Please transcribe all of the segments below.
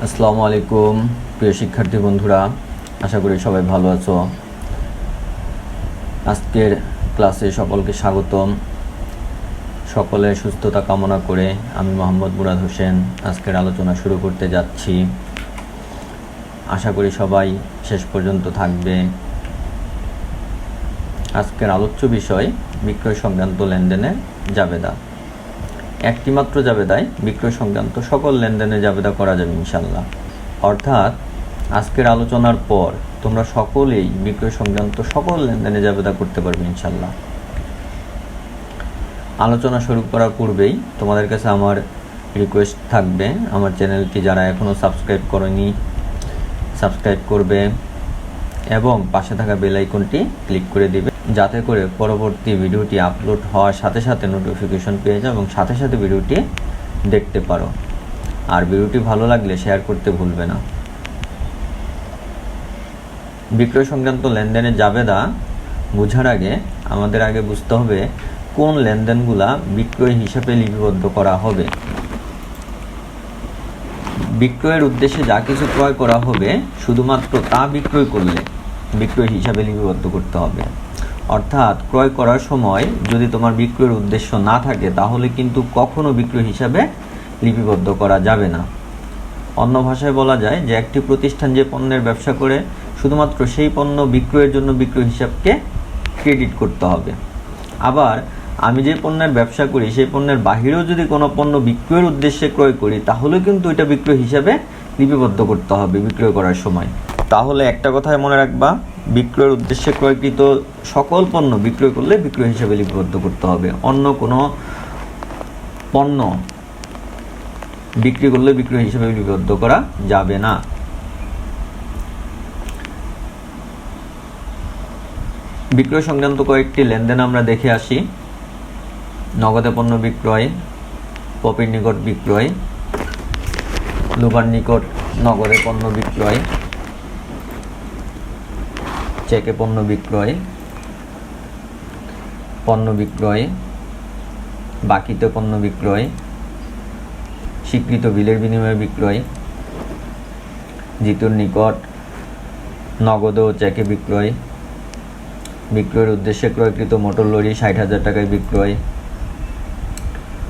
আসসালামু আলাইকুম প্রিয় শিক্ষার্থী বন্ধুরা, আশা করি সবাই ভালো আছো। আজকের ক্লাসে সকলকে স্বাগতম। সকলের সুস্থতা কামনা করে আমি মোহাম্মদ মুরাদ হোসেন আজকের আলোচনা শুরু করতে যাচ্ছি। আশা করি সবাই শেষ পর্যন্ত থাকবে। আজকের আলোচ্য বিষয় বিক্রয় সংক্রান্ত লেনদেনের জাবেদা। একটি মাত্র জাবেদায় বিক্রয় সংক্রান্ত সকল লেনদেনে জাবেদা করা যাবে ইনশাল্লাহ। অর্থাৎ আজকের আলোচনার পর তোমরা সকলেই বিক্রয় সংক্রান্ত সকল লেনদেনে জাবেদা করতে পারবে ইনশাল্লাহ। আলোচনা শুরু করার পূর্বেই তোমাদের কাছে আমার রিকোয়েস্ট থাকবে, আমার চ্যানেলটি যারা এখনও সাবস্ক্রাইব করনি সাবস্ক্রাইব করবে এবং পাশে থাকা বেল আইকনটি ক্লিক করে দিবে, যাতে করে পরবর্তী ভিডিওটি আপলোড হওয়ার সাথে সাথে নোটিফিকেশন পেয়ে যাও এবং সাথে সাথে ভিডিওটি দেখতে পারো। আর ভিডিওটি ভালো লাগলে শেয়ার করতে ভুলবে না। বিক্রয় সংক্রান্ত লেনদেনের জাবেদা বোঝার আগে আমাদের আগে বুঝতে হবে কোন লেনদেনগুলা বিক্রয় হিসাবে লিপিবদ্ধ করা হবে। বিক্রয়ের উদ্দেশ্যে যা কিছু ক্রয় করা হবে শুধুমাত্র তা বিক্রয় করলে বিক্রয় হিসাবে লিপিবদ্ধ করতে হবে। অর্থাৎ ক্রয় করার সময় যদি তোমার বিক্রয়ের উদ্দেশ্য না থাকে তাহলে কিন্তু কখনো বিক্রয় হিসাবে লিপিবদ্ধ করা যাবে না। অন্য ভাষায় বলা যায় যে একটি প্রতিষ্ঠান যে পণ্যের ব্যবসা করে শুধুমাত্র সেই পণ্য বিক্রয়ের জন্য বিক্রয় হিসাবকে ক্রেডিট করতে হবে। আবার আমি যে পণ্যের ব্যবসা করি সেই পণ্যের বাহিরেও যদি কোনো পণ্য বিক্রয়ের উদ্দেশ্যে ক্রয় করি তাহলে কিন্তু এটা বিক্রয় হিসাবে লিপিবদ্ধ করতে হবে বিক্রয় করার সময়। তাহলে একটা কথাই মনে রাখবা, বিক্রয়ের উদ্দেশ্যে ক্রয়কৃত সকল পণ্য বিক্রয় করলে বিক্রয় হিসাবে লিপিবদ্ধ করতে হবে। অন্য কোনো পণ্য বিক্রি করলে বিক্রয় হিসাবে লিপিবদ্ধ করা যাবে না। বিক্রয় সংক্রান্ত কয়েকটি লেনদেন আমরা দেখে আসি। নগদে পণ্য বিক্রয়, পপির নিকট বিক্রয়, লুবার নিকট নগদে পণ্য বিক্রয়, চেকে পণ্য বিক্রয়, পণ্য বিক্রয়, বাকিতে পণ্য বিক্রয়, স্বীকৃত বিলের বিনিময়ে বিক্রয়, জিতুর নিকট নগদ ও চেকে বিক্রয়, বিক্রয়ের উদ্দেশ্যে ক্রয়কৃত মোটর লরি ৬০,০০০ টাকায় বিক্রয়,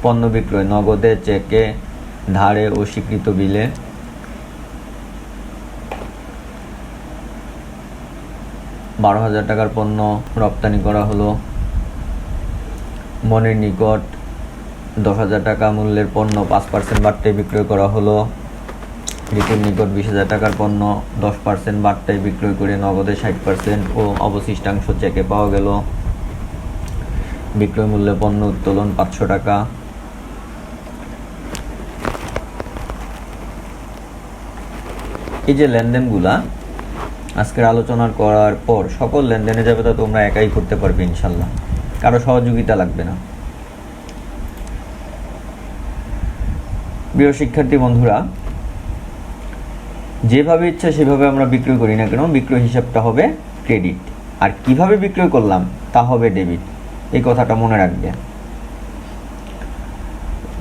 পণ্য বিক্রয় নগদে, চেকে, ধারে ও স্বীকৃত বিলে, ১২,০০০ টাকার পণ্য রপ্তানি করা হলো, মনের নিকট ১০,০০০ টাকা মূল্যের পণ্য ৫% বাড়তায় বিক্রয় করা হলো, ঋতুর নিকট ২০,০০০ টাকার পণ্য ১০% বাড়তায় বিক্রয় করে নগদে ৬০% ও অবশিষ্টাংশ চেকে পাওয়া গেল, বিক্রয় মূল্যে পণ্য উত্তোলন ৫০০ টাকা। এই যে লেনদেনগুলা আজকের আলোচনা করার পর সকল লেনদেনে যাবে তা তোমরা একাই করতে পারবে ইনশাল্লাহ, কারো সহযোগিতা লাগবে না। প্রিয় শিক্ষার্থী বন্ধুরা, যেভাবে ইচ্ছা সেভাবে আমরা বিক্রয় করি না কেন বিক্রয় হিসাবটা হবে ক্রেডিট, আর কিভাবে বিক্রয় করলাম তা হবে ডেবিট। এই কথাটা মনে রাখবে।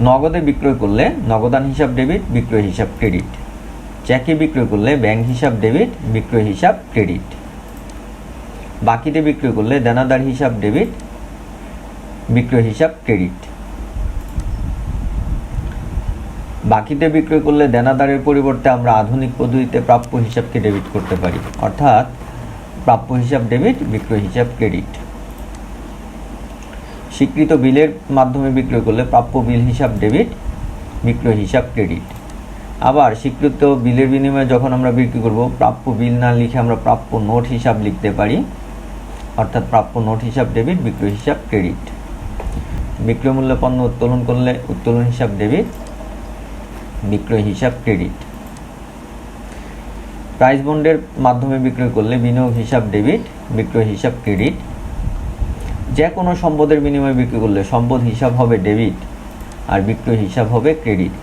নগদে বিক্রয় করলে নগদান হিসাব ডেবিট, বিক্রয় হিসাব ক্রেডিট। চেকে বিক্রয় করলে ব্যাংক হিসাব ডেবিট, বিক্রয় হিসাব ক্রেডিট। বাকিতে বিক্রয় করলে দেনাদার হিসাব ডেবিট, বিক্রয় হিসাব ক্রেডিট। বাকিতে বিক্রয় করলে দেনাদারের পরিবর্তে আমরা আধুনিক পদ্ধতিতে প্রাপ্য হিসাবকে ডেবিট করতে পারি, অর্থাৎ প্রাপ্য হিসাব ডেবিট, বিক্রয় হিসাব ক্রেডিট। স্বীকৃত বিলের মাধ্যমে বিক্রয় করলে প্রাপ্য বিল হিসাব ডেবিট, বিক্রয় হিসাব ক্রেডিট। আবার স্বীকৃত বিলের বিনিময়ে যখন আমরা বিক্রি করব প্রাপ্য বিল না লিখে আমরা প্রাপ্য নোট হিসাব লিখতে পারি, অর্থাৎ প্রাপ্য নোট হিসাব ডেবিট, বিক্রয় হিসাব ক্রেডিট। বিক্রয় মূল্যে পণ্য উত্তোলন করলে উত্তোলন হিসাব ডেবিট, বিক্রয় হিসাব ক্রেডিট। প্রাইস বন্ডের মাধ্যমে বিক্রয় করলে বিনিয়োগ হিসাব ডেবিট, বিক্রয় হিসাব ক্রেডিট। যে কোনো সম্পদের বিনিময়ে বিক্রি করলে সম্পদ হিসাব হবে ডেবিট আর বিক্রয় হিসাব হবে ক্রেডিট।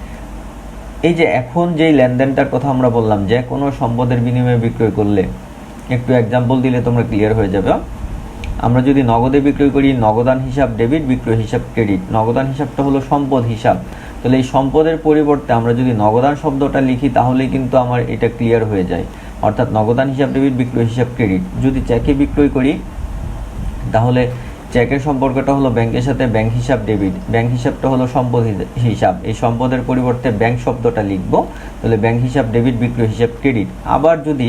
এই যে এখন যেই লেনদেনটার কথা আমরা বললাম, যে কোনো সম্পদের বিনিময়ে বিক্রয় করলে, একটু এক্সাম্পল দিলে তোমরা ক্লিয়ার হয়ে যাবে। আমরা যদি নগদে বিক্রয় করি নগদান হিসাব ডেবিট, বিক্রয় হিসাব ক্রেডিট। নগদান হিসাবটা হলো সম্পদ হিসাব, তাহলে এই সম্পদের পরিবর্তে আমরা যদি নগদান শব্দটা লিখি তাহলে কিন্তু আমার এটা ক্লিয়ার হয়ে যায়। অর্থাৎ নগদান হিসাব ডেবিট, বিক্রয় হিসাব ক্রেডিট। যদি চেকে বিক্রয় করি তাহলে চেকের সম্পর্কটা হলো ব্যাংকের সাথে, ব্যাংক হিসাব ডেবিট, ব্যাংক হিসাবটা হলো সম্পদ হিসাব, এই সম্পদের পরিবর্তে ব্যাংক শব্দটা লিখব, তাহলে ব্যাংক হিসাব ডেবিট, বিক্রয় হিসাব ক্রেডিট। আবার যদি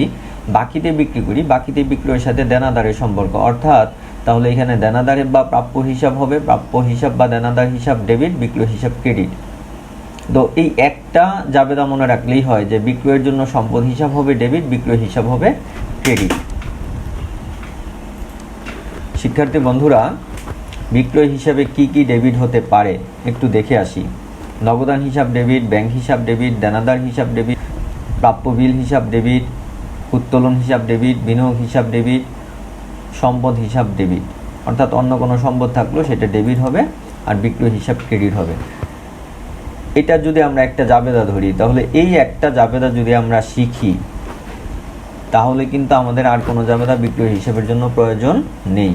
বাকিতে বিক্রি করি, বাকিতে বিক্রয়ের সাথে দেনাদারের সম্পর্ক, অর্থাৎ তাহলে এখানে দেনাদারের বা প্রাপ্য হিসাব হবে, প্রাপ্য হিসাব বা দেনাদার হিসাব ডেবিট, বিক্রয় হিসাব ক্রেডিট। তো এই একটা জাবেদা মনে রাখলেই হয় যে বিক্রয়ের জন্য সম্পদ হিসাব হবে ডেবিট, বিক্রয় হিসাব হবে ক্রেডিট। শিক্ষার্থী বন্ধুরা, বিক্রয় হিসাবে কি কি ডেবিট হতে পারে একটু দেখে আসি। নগদান হিসাব ডেবিট, ব্যাংক হিসাব ডেবিট, দেনাদার হিসাব ডেবিট, প্রাপ্য বিল হিসাব ডেবিট, উত্তোলন হিসাব ডেবিট, বিনিয়োগ হিসাব ডেবিট, সম্পদ হিসাব ডেবিট। অর্থাৎ অন্য কোনো সম্পদ থাকলেও সেটা ডেবিট হবে আর বিক্রয় হিসাব ক্রেডিট হবে। এটা যদি আমরা একটা জাবেদা ধরি তাহলে এই একটা জাবেদা যদি আমরা শিখি তাহলে কিন্তু আমাদের আর কোনো জাবেদা বিক্রয় হিসাবের জন্য প্রয়োজন নেই।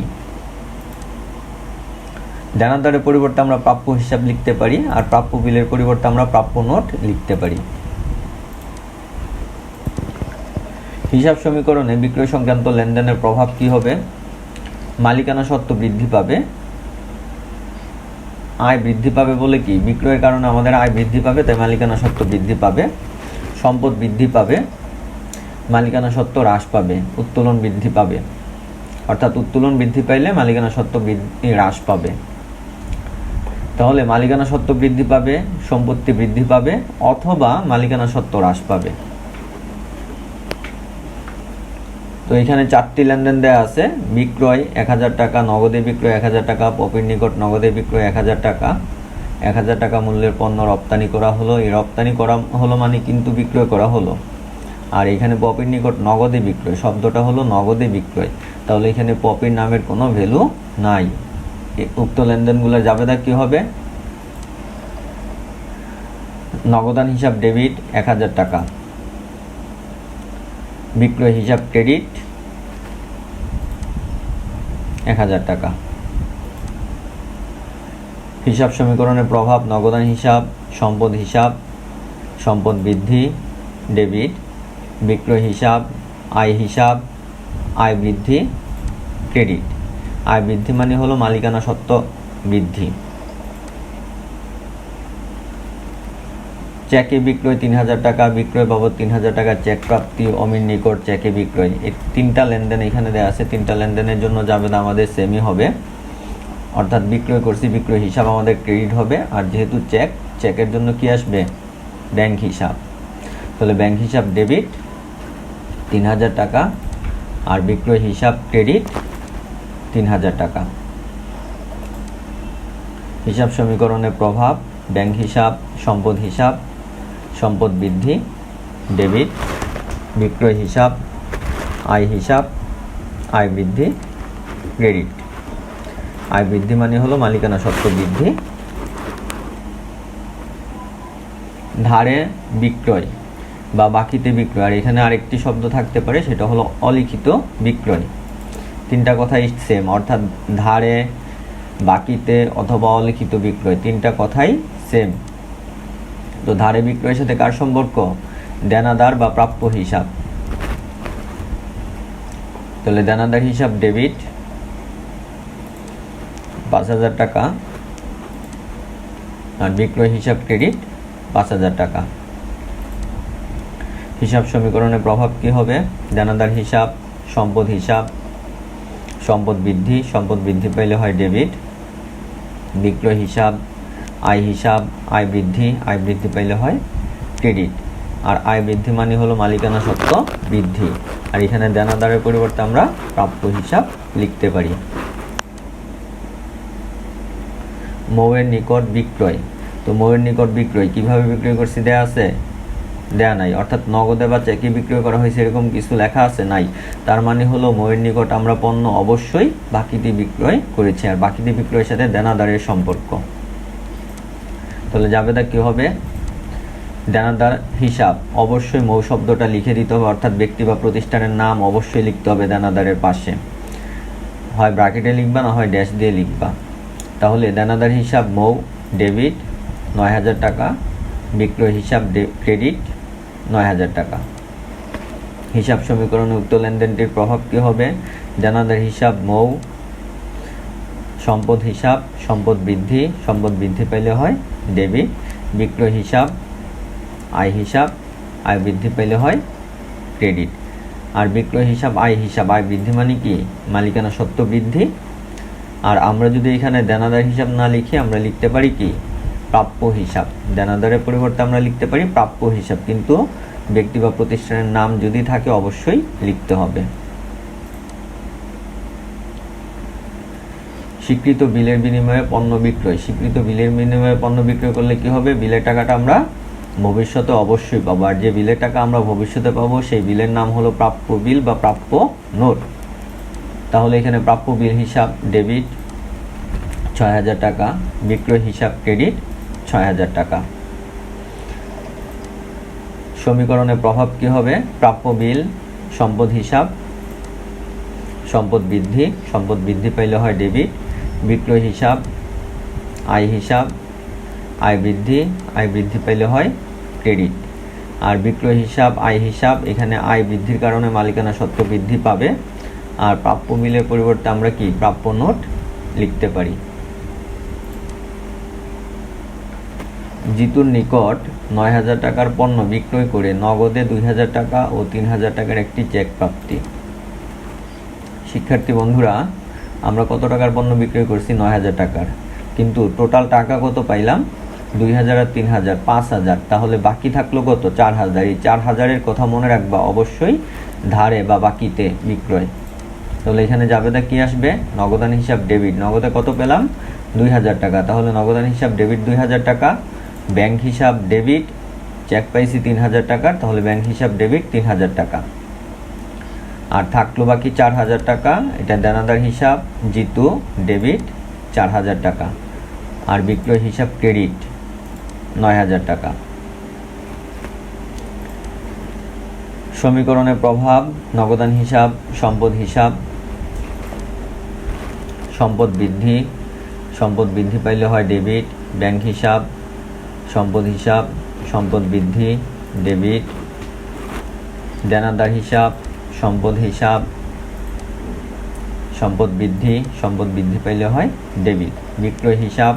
দেনাদারের পরিবর্তে আমরা প্রাপ্য হিসাব লিখতে পারি আর প্রাপ্য বিলের পরিবর্তে আমরা প্রাপ্য নোট লিখতে পারি। হিসাব সমীকরণে বিক্রয় সংক্রান্ত লেনদেনের প্রভাব কি হবে? মালিকানা সত্ত্ব বৃদ্ধি পাবে, আয় বৃদ্ধি পাবে। বলে কি বিক্রয়ের কারণে আমাদের আয় বৃদ্ধি পাবে, তাই মালিকানা সত্ত্ব বৃদ্ধি পাবে। সম্পদ বৃদ্ধি পাবে, মালিকানা সত্ত্ব হ্রাস পাবে। উত্তোলন বৃদ্ধি পাবে, অর্থাৎ উত্তোলন বৃদ্ধি পাইলে মালিকানা সত্ত্ব হ্রাস পাবে। তাহলে মালিকানা সত্ত্ব বৃদ্ধি পাবে, সম্পত্তি বৃদ্ধি পাবে, অথবা মালিকানা সত্ত্ব হ্রাস পাবে। তো এখানে 4টি লেনদেন দেওয়া আছে। বিক্রয় 1000 টাকা, নগদে বিক্রয় 1000 টাকা, পপির নিকট নগদে বিক্রয় 1000 টাকা। 1000 টাকা মূল্যের পণ্য রপ্তানি করা হলো। এই রপ্তানি করা হলো মানে কিন্তু বিক্রয় করা হলো। আর এখানে পপির নিকট নগদে বিক্রয়, শব্দটা হলো নগদে বিক্রয়, তাহলে এখানে পপির নামের কোনো ভ্যালু নাই। উক্ত লেনদেনগুলোর জাবেদা কি হবে? নগদান হিসাব ডেবিট 1000 টাকা, বিক্রয় হিসাব ক্রেডিট 1000 টাকা। হিসাব সমীকরণের প্রভাব: নগদান হিসাব সম্পদ হিসাব, সম্পদ বৃদ্ধি ডেবিট, বিক্রয় হিসাব আয় বৃদ্ধি ক্রেডিট। আয় বৃদ্ধি মানে হলো মালিকানা সত্ত্ব বৃদ্ধি। চেকে বিক্রয় 3000 টাকা, বিক্রয় বাবদ 3000 টাকা, চেক প্রাপ্তি অমির নিকট চেকে বিক্রয়। এই 3টা লেনদেন এখানে দেওয়া আছে। 3টা লেনদেনের জন্য জাবেদা আমাদের সেমই হবে, অর্থাৎ বিক্রয় করছি, বিক্রয় হিসাব আমাদের ক্রেডিট হবে। আর যেহেতু চেকের জন্য কি আসবে? ব্যাংক হিসাব। তাহলে ব্যাংক হিসাব ডেবিট 3000 টাকা আর বিক্রয় হিসাব ক্রেডিট 3000 টাকা। হিসাব সমীকরণের প্রভাব: ব্যাংক হিসাব সম্পদ বৃদ্ধি ডেবিট, বিক্রয় হিসাব আয় বৃদ্ধি ক্রেডিট। আয় বৃদ্ধি মানে হলো মালিকানা সত্ত্ব বৃদ্ধি। ধারে বিক্রয় বা বাকিতে বিক্রয়, আর এখানে আরেকটি শব্দ থাকতে পারে, সেটা হলো অলিখিত বিক্রয়। 3টা কথাই সেম, অর্থাৎ ধারে, বাকিতে অথবা অলিখিত বিক্রয় 3টা কথাই সেম। তো ধারে বিক্রয়ের সাথে কার সম্পর্ক? দেনাদার বা প্রাপ্য হিসাব। তাহলে দেনাদার হিসাব ডেবিট 5000 টাকা আর বিক্রয় হিসাব ক্রেডিট 5000 টাকা। হিসাব সমীকরণের প্রভাব কি হবে? দেনাদার হিসাব সম্পদ বৃদ্ধি পাইলে হয় ডেবিট, বিক্রয় হিসাব আয় বৃদ্ধি পাইলে হয় ক্রেডিট। আর আয় বৃদ্ধি মানে হলো মালিকানা সত্ত্ব বৃদ্ধি। আর এখানে দেনাদারের পরিবর্তে আমরা প্রাপ্য হিসাব লিখতে পারি। মৌয়ের নিকট বিক্রয়। তো মৌয়ের নিকট বিক্রয় কিভাবে বিক্রয় করছি দেয়া আছে? দেয়া নাই, অর্থাৎ নগদে বা চেকে বিক্রয় করা হয়েছে এরকম কিছু লেখা আছে? নাই। তার মানে হলো মৌয়ের নিকট আমরা পণ্য অবশ্যই বাকিতে বিক্রয় করেছি, আর বাকিতে বিক্রয়ের সাথে দেনাদারের সম্পর্ক। তাহলে জাবেদা কি হবে? দেনাদার হিসাব অবশ্যই মৌ শব্দটা লিখে দিতে হবে, অর্থাৎ ব্যক্তি বা প্রতিষ্ঠানের নাম অবশ্যই লিখতে হবে দেনাদারের পাশে, হয় ব্র্যাকেটে লিখবা না হয় ড্যাশ দিয়ে লিখবা। তাহলে দেনাদার হিসাব মৌ ডেবিট, ৯,০০০ টাকা, বিক্রয় হিসাব ক্রেডিট ৯,০০০ টাকা। হিসাব সমীকরণে উক্ত লেনদেনটির প্রভাব কী হবে? দেনাদার হিসাব মৌ, সম্পদ হিসাব সম্পদ বৃদ্ধি পাইলে হয় ডেবিট, বিক্রয় হিসাব আয় বৃদ্ধি পাইলে হয় ক্রেডিট। আর বিক্রয় হিসাব আয় বৃদ্ধি মানে কি? মালিকানা সত্ত্ব বৃদ্ধি। আর আমরা যদি এখানে দেনাদার হিসাব না লিখি, আমরা লিখতে পারি কি? প্রাপ্য হিসাব। দেনাদারের পরিবর্তে আমরা লিখতে পারি প্রাপ্য হিসাব, কিন্তু ব্যক্তি বা প্রতিষ্ঠানের নাম যদি থাকে অবশ্যই লিখতে হবে। স্বীকৃত বিলের বিনিময়ে পণ্য বিক্রয়। স্বীকৃত বিলের বিনিময়ে পণ্য বিক্রয় করলে কি হবে? বিলের টাকাটা আমরা ভবিষ্যতে অবশ্যই পাবো। আর যে বিলের টাকা আমরা ভবিষ্যতে পাবো সেই বিলের নাম হলো প্রাপ্য বিল বা প্রাপ্য নোট। তাহলে এখানে প্রাপ্য বিল হিসাব ডেবিট ৬,০০০ টাকা, বিক্রয় হিসাব ক্রেডিট ৬,০০০ টাকা। সমীকরণে প্রভাব কি হবে? প্রাপ্য বিল সম্পদ হিসাব সম্পদ বৃদ্ধি পাইলে হয় ডেবিট, বিক্রয় হিসাব আয় বৃদ্ধি পাইলে হয় ক্রেডিট। আর বিক্রয় হিসাব এখানে আয় বৃদ্ধির কারণে মালিকানা সত্ত্ব বৃদ্ধি পাবে। আর প্রাপ্য বিলের পরিবর্তে আমরা কি? প্রাপ্য নোট লিখতে পারি। জিতুর নিকট ৯,০০০ টাকার পণ্য বিক্রয় করে নগদে ২,০০০ টাকা ও ৩,০০০ টাকার একটি চেক প্রাপ্তি। শিক্ষার্থী বন্ধুরা, আমরা কত টাকার পণ্য বিক্রয় করছি? ৯,০০০ টাকার, কিন্তু টোটাল টাকা কত পাইলাম? ২,০০০ আর ৩,০০০ ৫,০০০। তাহলে বাকি থাকলো কত? ৪,০০০। এই ৪,০০০-এর কথা মনে রাখবা, অবশ্যই ধারে বা বাকিতে বিক্রয়। তাহলে এখানে জাবেদা কি আসবে? নগদান হিসাব ডেবিট। নগদে কত পেলাম? ২,০০০ টাকা। তাহলে নগদান হিসাব ডেবিট ২,০০০ টাকা, ব্যাংক হিসাব ডেবিট, চেক পাইছি ৩,০০০ টাকার, তাহলে ব্যাংক হিসাব ডেবিট ৩,০০০ টাকা। আর থাকলো বাকি ৪,০০০ টাকা, এটা দেনাদার হিসাব জিতু ডেবিট ৪,০০০ টাকা, আর বিক্রয় হিসাব ক্রেডিট ৯,০০০ টাকা। সমীকরণের প্রভাব নগদান হিসাব সম্পদ বৃদ্ধি পাইলে হয় ডেবিট, ব্যাংক হিসাব সম্পদ বৃদ্ধি ডেবিট, দেনাদার হিসাব সম্পদ বৃদ্ধি পাইলে হয় ডেবিট, বিক্রয় হিসাব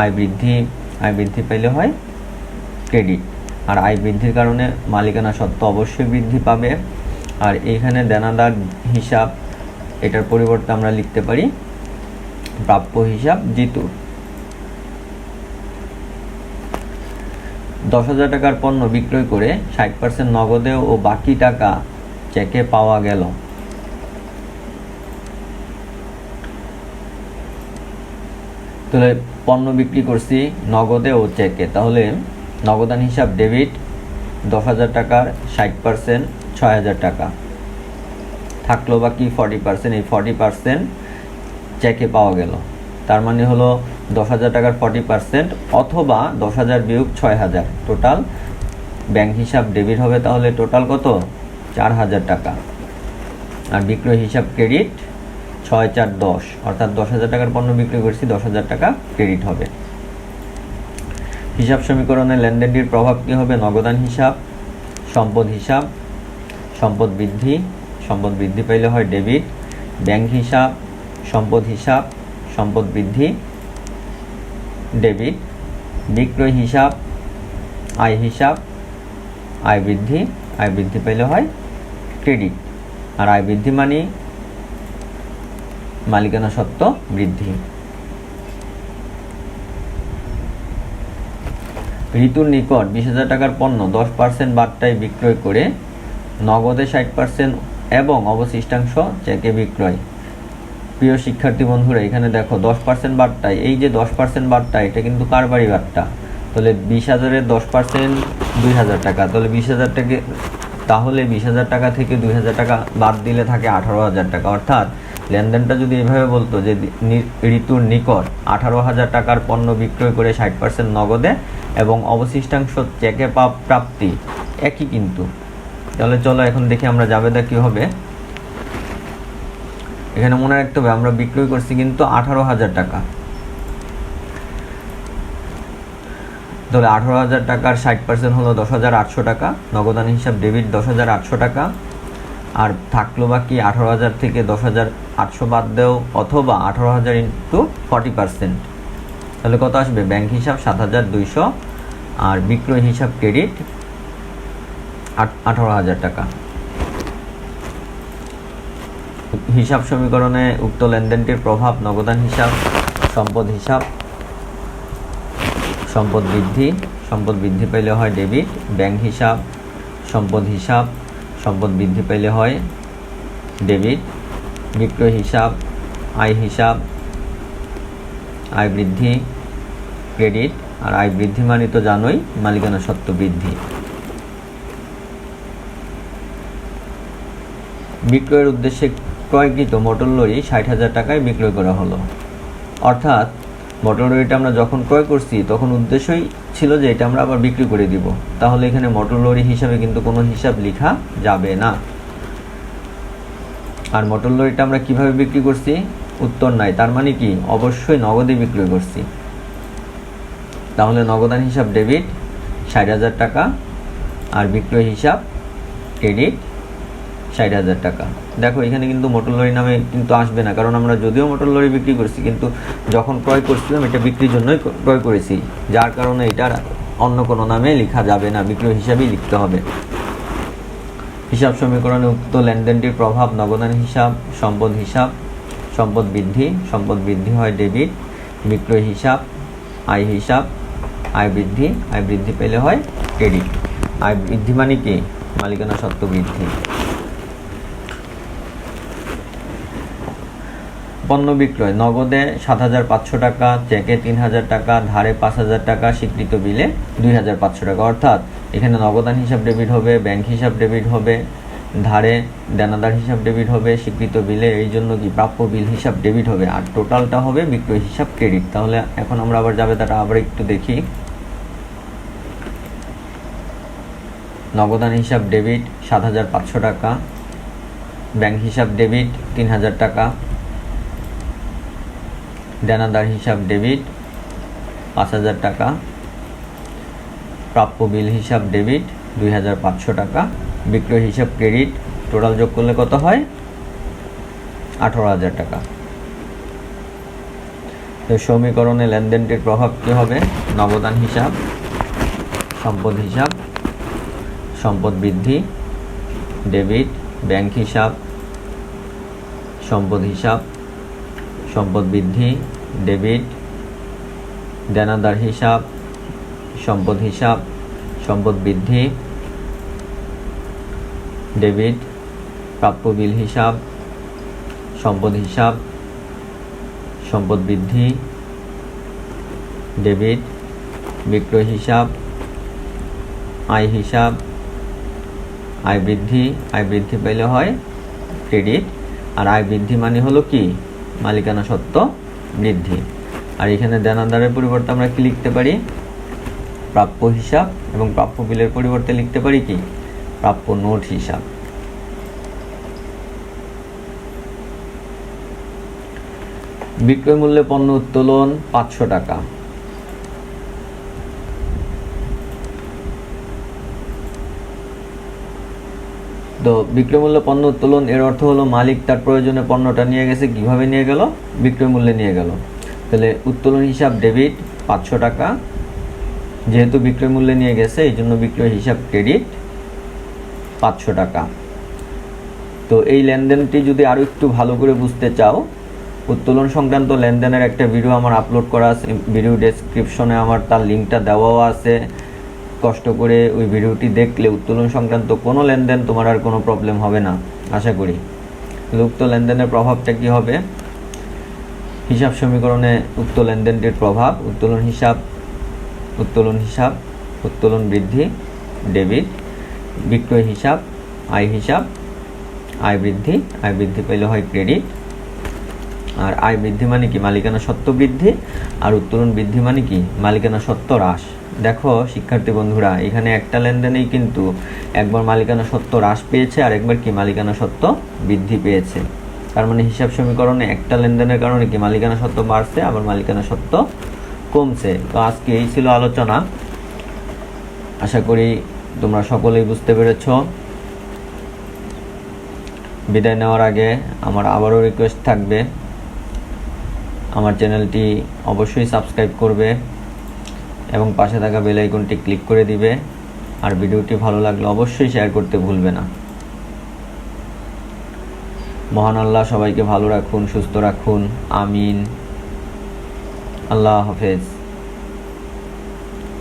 আয় বৃদ্ধি পাইলে হয় ক্রেডিট। আর আয় বৃদ্ধির কারণে মালিকানা সত্ত্ব অবশ্যই বৃদ্ধি পাবে। আর এইখানে দেনাদার হিসাব, এটার পরিবর্তে আমরা লিখতে পারি প্রাপ্য হিসাব জিতু। ১০,০০০ টাকার পণ্য বিক্রয় করে ৬০% নগদে ও বাকি টাকা চেকে পাওয়া গেল। তাহলে পণ্য বিক্রি করছি নগদে ও চেকে, তাহলে নগদান হিসাব ডেবিট ১০,০০০ টাকার ৬০% ৬,০০০ টাকা, থাকলো বাকি 40%। এই 40% চেকে পাওয়া গেল, তার মানে হলো ১০,০০০ টাকার 40% অথবা ১০,০০০ বিয়োগ ৬,০০০, টোটাল ব্যাংক হিসাব ডেবিট হবে। তাহলে টোটাল কত? ৪,০০০ টাকা। আর বিক্রয় হিসাব ক্রেডিট ৬,৪,১০, অর্থাৎ ১০,০০০ টাকার পণ্য বিক্রি করছি, 10,০০০ টাকা ক্রেডিট হবে। হিসাব সমীকরণে লেনদেনটির প্রভাব কী হবে? নগদান হিসাব সম্পদ বৃদ্ধি পাইলে হয় ডেবিট, ব্যাংক হিসাব সম্পদ বৃদ্ধি ডেবিট, বিক্রয় হিসাব আয় বৃদ্ধি পাইলে হয় ক্রেডিট। আর আয় বৃদ্ধি মানে মালিকানা সত্ত্ব বৃদ্ধি। ঋতুর নিকট ২০,০০০ টাকার পণ্য 10% বার্তায় বিক্রয় করে নগদে 60% এবং অবশিষ্টাংশ চেকে বিক্রয়। প্রিয় শিক্ষার্থী বন্ধুরা, এখানে দেখো 10% বার্তায়, এই যে 10% বার্তা, এটা কিন্তু কারবারি বার্তা। তাহলে 20,০০০-এর 10% 2,০০০ টাকা, তাহলে 20,০০০ টাকা থেকে 2,০০০ টাকা বাদ দিলে থাকে 18,০০০ টাকা। অর্থাৎ লেনদেনটা যদি এভাবে বলতো যে ঋতুর নিকট 18,০০০ টাকার পণ্য বিক্রয় করে 60% নগদে এবং অবশিষ্টাংশ চেকে প্রাপ্তি, একই কিন্তু। তাহলে চলো এখন দেখি আমরা জাবেদা কি হবে। এখানে মনে রাখতে হবে আমরা বিক্রয় করছি কিন্তু 18,০০০ টাকা, তাহলে 18,000 টাকার 60% হলো 10,800 টাকা, নগদান হিসাব ডেবিট 10,800 টাকা। আর থাকলো বাকি 18,000 থেকে 10,800 বাদ দেও, অথবা 18,000 ইন্টু 40%, তাহলে কত আসবে? ব্যাংক হিসাব 7,200 আর বিক্রয় হিসাব ক্রেডিট 18,000 টাকা। হিসাব সমীকরণে উক্ত লেনদেনটির প্রভাব: নগদান হিসাব, সম্পদ হিসাব, সম্পদ বৃদ্ধি পাইলে হয় ডেবিট, ব্যাংক হিসাব, সম্পদ বৃদ্ধি পাইলে হয় ডেবিট, বিক্রয় হিসাব, আয় বৃদ্ধি ক্রেডিট। আর আয় বৃদ্ধি মানে তো জানোই মালিকানা সত্ত্ব বৃদ্ধি। বিক্রয়ের উদ্দেশ্যে ক্রয়কৃত মোটর লরি 60,000 টাকায় বিক্রয় করা হলো। অর্থাৎ মোটর লরিটা আমরা যখন ক্রয় করছি তখন উদ্দেশ্যই ছিল যে এটা আমরা আবার বিক্রি করে দিব, তাহলে এখানে মোটর লরি হিসাবে কিন্তু কোনো হিসাব লেখা যাবে না। আর মোটর লরিটা আমরা কিভাবে বিক্রি করছি? উত্তর নাই, তার মানে কি? অবশ্যই নগদে বিক্রয় করছি। তাহলে নগদান হিসাব ডেবিট 60,000 টাকা আর বিক্রয় হিসাব ক্রেডিট 60,000 টাকা। দেখো এখানে কিন্তু মোটর লরি নামে কিন্তু আসবে না, কারণ আমরা যদিও মোটর লরি বিক্রি করছি কিন্তু যখন ক্রয় করছিলাম এটা বিক্রির জন্যই ক্রয় করেছি, যার কারণে এটার অন্য কোনো নামে লেখা যাবে না, বিক্রয় হিসাবেই লিখতে হবে। হিসাব সমীকরণে উক্ত লেনদেনটির প্রভাব: নগদান হিসাব, সম্পদ বৃদ্ধি হয় ডেবিট, বিক্রয় হিসাব, আয় বৃদ্ধি পেলে হয় ক্রেডিট। আয় বৃদ্ধি মানে কি? মালিকানা সত্ত্ব বৃদ্ধি। পণ্য বিক্রয়: নগদে 7,500 টাকা, চেকে 3,000 টাকা, ধারে 5,000 টাকা, স্বীকৃত বিলে 2,500 টাকা। অর্থাৎ এখানে নগদান হিসাব ডেবিট হবে, ব্যাংক হিসাব ডেবিট হবে, ধারে দেনাদার হিসাব ডেবিট হবে, স্বীকৃত বিলে এই জন্য কি প্রাপ্য বিল হিসাব ডেবিট হবে, আর টোটালটা হবে বিক্রয় হিসাব ক্রেডিট। তাহলে এখন আমরা আবার জাবেদাটা আবার একটু দেখি। নগদান হিসাব ডেবিট 7,500 টাকা, ব্যাংক হিসাব ডেবিট 3,000 টাকা, দেনাদার হিসাব ডেবিট 5,000 টাকা, প্রাপ্য বিল হিসাব ডেবিট 2,500 টাকা, বিক্রয় হিসাব ক্রেডিট, টোটাল যোগ করলে কত হয়? 18,000 টাকা। তো সমীকরণে লেনদেনটির প্রভাব কী হবে? নগদান হিসাব, সম্পদ বৃদ্ধি ডেবিট, ব্যাংক হিসাব, সম্পদ বৃদ্ধি ডেবিট, দেনাদার হিসাব, সম্পদ বৃদ্ধি ডেবিট, প্রাপ্য বিল হিসাব, সম্পদ বৃদ্ধি ডেবিট, বিক্রয় হিসাব, আয় বৃদ্ধি পেলে হয় ক্রেডিট। আর আয় বৃদ্ধি মানে হলো কি? মালিকানা সত্ত্ব বৃদ্ধি। আর এখানে দেনাদারের পরিবর্তে আমরা কি লিখতে পারি? প্রাপ্য হিসাব, এবং প্রাপ্য বিলের পরিবর্তে লিখতে পারি কি? প্রাপ্য নোট হিসাব। বিক্রয় মূল্যে পণ্য উত্তোলন 500 টাকা। তো বিক্রয় মূল্য পণ্য উত্তোলন এর অর্থ হলো মালিক তার প্রয়োজনে পণ্যটা নিয়ে গেছে, কিভাবে নিয়ে গেল? বিক্রয় মূল্যে নিয়ে গেল। তাহলে উত্তোলন হিসাব ডেবিট 500 টাকা, যেহেতু বিক্রয় মূল্যে নিয়ে গেছে এই জন্য বিক্রয় হিসাব ক্রেডিট 500 টাকা। তো এই লেনদেনটি যদি আরও একটু ভালো করে বুঝতে চাও, উত্তোলন সংক্রান্ত লেনদেনের একটা ভিডিও আমার আপলোড করা আছে, ভিডিও ডেসক্রিপশনে আমার তার লিঙ্কটা দেওয়াও আছে। কষ্ট করে ওই ভিডিওটি দেখলে উত্তোলন সংক্রান্ত কোনো লেনদেন তোমার আর কোনো প্রবলেম হবে না আশা করি। উক্ত লেনদেনের প্রভাবটা কি হবে? হিসাব সমীকরণে উক্ত লেনদেনটির প্রভাব: উত্তোলন বৃদ্ধি ডেবিট, বিক্রয় হিসাব, আয় বৃদ্ধি পেলে হয় ক্রেডিট। আর আয় বৃদ্ধি মানে কি? মালিকানা সত্ত্ব বৃদ্ধি। আর উত্তোলন বৃদ্ধি মানে কি? মালিকানা সত্ত্ব হ্রাস। দেখো শিক্ষার্থী বন্ধুরা, এখানে একটা লেনদেনেই কিন্তু একবার মালিকানা সত্ত্ব হ্রাস পেয়েছে আর একবার কি মালিকানা সত্ত্ব বৃদ্ধি পেয়েছে। তার মানে হিসাব সমীকরণে একটা লেনদেনের কারণে কি মালিকানা সত্ত্ব বাড়ছে, আবার মালিকানা সত্ত্ব কমছে। তো আজকে এই ছিল আলোচনা। আশা করি তোমরা সকলেই বুঝতে পেরেছ। বিদায় নেওয়ার আগে আমার আবারও রিকোয়েস্ট থাকবে, আমার চ্যানেলটি অবশ্যই সাবস্ক্রাইব করবে এবং পাশে থাকা বেল আইকনটি ক্লিক করে দিবে। আর ভিডিওটি ভালো লাগলে অবশ্যই শেয়ার করতে ভুলবে না। মহান আল্লাহ সবাইকে ভালো রাখুন, সুস্থ রাখুন। আমিন। আল্লাহ হাফেজ।